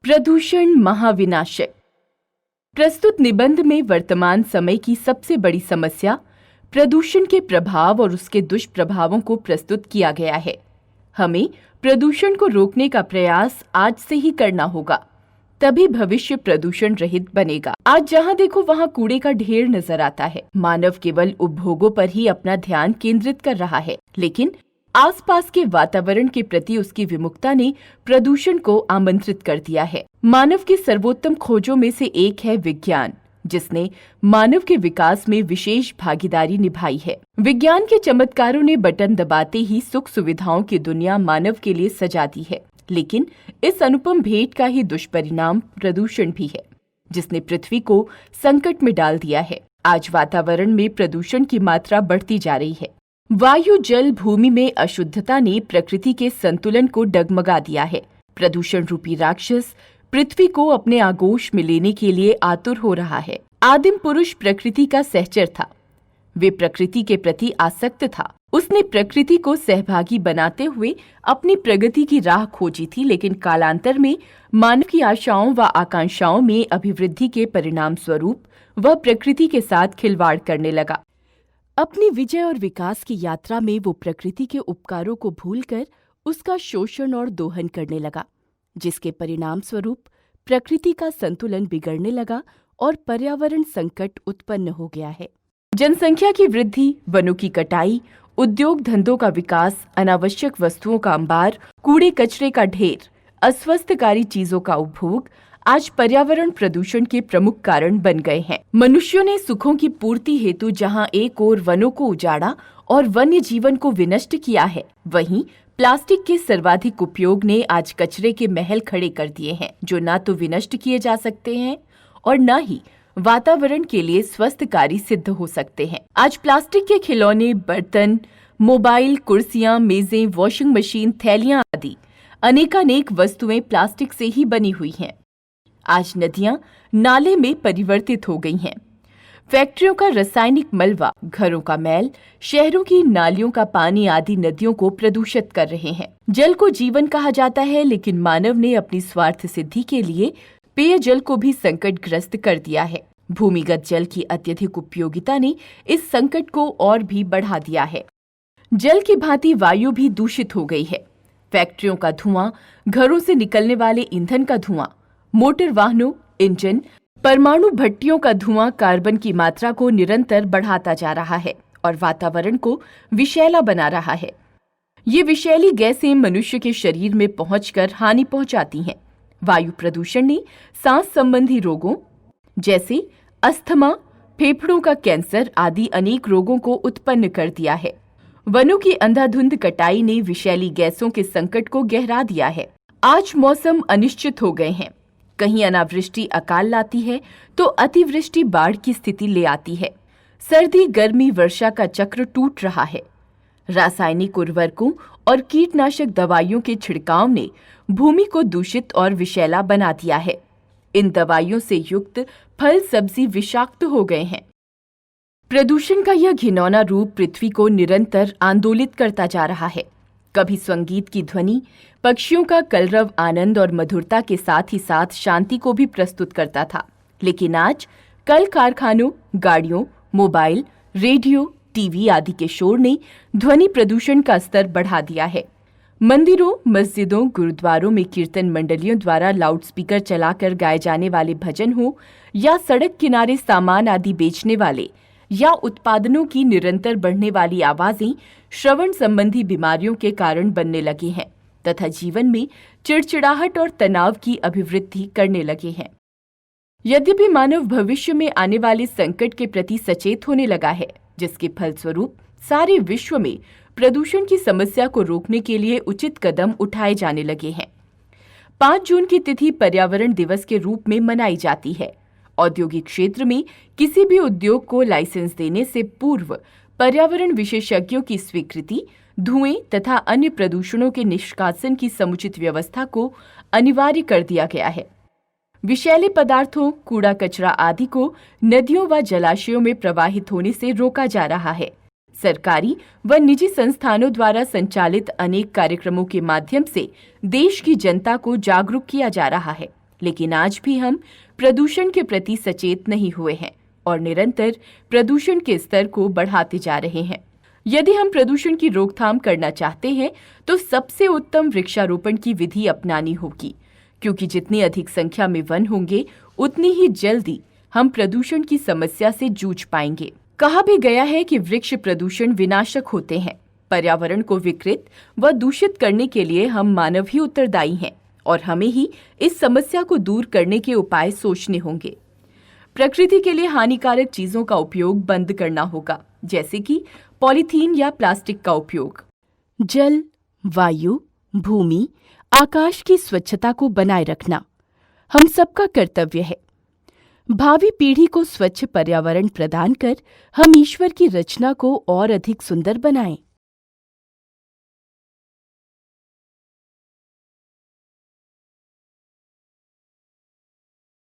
प्रदूषण महाविनाशक। प्रस्तुत निबंध में वर्तमान समय की सबसे बड़ी समस्या प्रदूषण के प्रभाव और उसके दुष्प्रभावों को प्रस्तुत किया गया है। हमें प्रदूषण को रोकने का प्रयास आज से ही करना होगा, तभी भविष्य प्रदूषण रहित बनेगा। आज जहां देखो वहां कूड़े का ढेर नजर आता है। मानव केवल उपभोगों पर ही अपना ध्यान केंद्रित कर रहा है, लेकिन आसपास के वातावरण के प्रति उसकी विमुखता ने प्रदूषण को आमंत्रित कर दिया है। मानव की सर्वोत्तम खोजों में से एक है विज्ञान, जिसने मानव के विकास में विशेष भागीदारी निभाई है। विज्ञान के चमत्कारों ने बटन दबाते ही सुख सुविधाओं की दुनिया मानव के लिए सजा दी है, लेकिन इस अनुपम भेंट का ही दुष्परिणाम प्रदूषण भी है, जिसने पृथ्वी को संकट में डाल दिया है। आज वातावरण में प्रदूषण की मात्रा बढ़ती जा रही है। वायु, जल, भूमि में अशुद्धता ने प्रकृति के संतुलन को डगमगा दिया है। प्रदूषण रूपी राक्षस पृथ्वी को अपने आगोश में लेने के लिए आतुर हो रहा है। आदिम पुरुष प्रकृति का सहचर था। वे प्रकृति के प्रति आसक्त था। उसने प्रकृति को सहभागी बनाते हुए अपनी प्रगति की राह खोजी थी, लेकिन कालांतर में मानव की आशाओं व आकांक्षाओं में अभिवृद्धि के परिणाम स्वरूप वह प्रकृति के साथ खिलवाड़ करने लगा। अपनी विजय और विकास की यात्रा में वो प्रकृति के उपकारों को भूलकर उसका शोषण और दोहन करने लगा, जिसके परिणाम स्वरूप प्रकृति का संतुलन बिगड़ने लगा और पर्यावरण संकट उत्पन्न हो गया है। जनसंख्या की वृद्धि, वनों की कटाई, उद्योग धंधों का विकास, अनावश्यक वस्तुओं का अंबार, कूड़े कचरे का ढेर, अस्वस्थकारी चीजों का उपभोग आज पर्यावरण प्रदूषण के प्रमुख कारण बन गए हैं। मनुष्यों ने सुखों की पूर्ति हेतु जहां एक ओर वनों को उजाड़ा और वन्य जीवन को विनष्ट किया है, वहीं प्लास्टिक के सर्वाधिक उपयोग ने आज कचरे के महल खड़े कर दिए हैं, जो न तो विनष्ट किए जा सकते हैं और न ही वातावरण के लिए स्वस्थकारी सिद्ध हो सकते हैं। आज प्लास्टिक के खिलौने, बर्तन, मोबाइल, कुर्सियां, मेजें, वॉशिंग मशीन, थैलियां आदि अनेकानेक वस्तुएं प्लास्टिक से ही बनी हुई हैं। आज नदियां नाले में परिवर्तित हो गई हैं। फैक्ट्रियों का रासायनिक मलबा, घरों का मैल, शहरों की नालियों का पानी आदि नदियों को प्रदूषित कर रहे हैं। जल को जीवन कहा जाता है, लेकिन मानव ने अपनी स्वार्थ सिद्धि के लिए पेयजल को भी संकटग्रस्त कर दिया है। भूमिगत जल की अत्यधिक उपयोगिता ने इस संकट को और भी बढ़ा दिया है। जल की भांति वायु भी दूषित हो गई है। फैक्ट्रियों का धुआं, घरों से निकलने वाले ईंधन का धुआं, मोटर वाहनों, इंजन, परमाणु भट्टियों का धुआं कार्बन की मात्रा को निरंतर बढ़ाता जा रहा है और वातावरण को विषैला बना रहा है। ये विषैली गैसें मनुष्य के शरीर में पहुंचकर हानि पहुंचाती हैं। वायु प्रदूषण ने सांस संबंधी रोगों जैसे अस्थमा, फेफड़ों का कैंसर आदि अनेक रोगों को उत्पन्न कर दिया है। वनों की अंधाधुंध कटाई ने विषैली गैसों के संकट को गहरा दिया है। आज मौसम अनिश्चित हो गए हैं। कहीं अनावृष्टि अकाल लाती है तो अतिवृष्टि बाढ़ की स्थिति ले आती है। सर्दी, गर्मी, वर्षा का चक्र टूट रहा है। रासायनिक उर्वरकों और कीटनाशक दवाइयों के छिड़काव ने भूमि को दूषित और विषैला बना दिया है। इन दवाइयों से युक्त फल सब्जी विषाक्त हो गए हैं। प्रदूषण का यह घिनौना रूप पृथ्वी को निरंतर आंदोलित करता जा रहा है। कभी संगीत की ध्वनि, पक्षियों का कलरव, आनंद और मधुरता के साथ ही साथ शांति को भी प्रस्तुत करता था, लेकिन आज कल कारखानों, गाड़ियों, मोबाइल, रेडियो, टीवी आदि के शोर ने ध्वनि प्रदूषण का स्तर बढ़ा दिया है। मंदिरों, मस्जिदों, गुरुद्वारों में कीर्तन मंडलियों द्वारा लाउडस्पीकर चलाकर गाए जाने वाले भजन हो या सड़क किनारे सामान आदि बेचने वाले या उत्पादनों की निरंतर बढ़ने वाली आवाजें श्रवण संबंधी बीमारियों के कारण बनने लगी हैं तथा जीवन में चिड़चिड़ाहट और तनाव की अभिवृद्धि करने लगे हैं। यद्यपि मानव भविष्य में आने वाले संकट के प्रति सचेत होने लगा है, जिसके फलस्वरूप सारे विश्व में प्रदूषण की समस्या को रोकने के लिए उचित कदम उठाए जाने लगे हैं। 5 जून की तिथि पर्यावरण दिवस के रूप में मनाई जाती है। औद्योगिक क्षेत्र में किसी भी उद्योग को लाइसेंस देने से पूर्व पर्यावरण विशेषज्ञों की स्वीकृति, धुएं तथा अन्य प्रदूषणों के निष्कासन की समुचित व्यवस्था को अनिवार्य कर दिया गया है। विषैले पदार्थों, कूड़ा कचरा आदि को नदियों व जलाशयों में प्रवाहित होने से रोका जा रहा है। सरकारी व निजी संस्थानों द्वारा संचालित अनेक कार्यक्रमों के माध्यम से देश की जनता को जागरूक किया जा रहा है। लेकिन आज भी हम प्रदूषण के प्रति सचेत नहीं हुए हैं और निरंतर प्रदूषण के स्तर को बढ़ाते जा रहे हैं। यदि हम प्रदूषण की रोकथाम करना चाहते हैं तो सबसे उत्तम वृक्षारोपण की विधि अपनानी होगी, क्योंकि जितनी अधिक संख्या में वन होंगे उतनी ही जल्दी हम प्रदूषण की समस्या से जूझ पाएंगे। कहा भी गया है कि वृक्ष प्रदूषण विनाशक होते हैं। पर्यावरण को विकृत व दूषित करने के लिए हम मानव ही उत्तरदायी हैं और हमें ही इस समस्या को दूर करने के उपाय सोचने होंगे। प्रकृति के लिए हानिकारक चीजों का उपयोग बंद करना होगा, जैसे कि पॉलीथीन या प्लास्टिक का उपयोग। जल, वायु, भूमि, आकाश की स्वच्छता को बनाए रखना हम सबका कर्तव्य है। भावी पीढ़ी को स्वच्छ पर्यावरण प्रदान कर हम ईश्वर की रचना को और अधिक सुंदर बनाएं।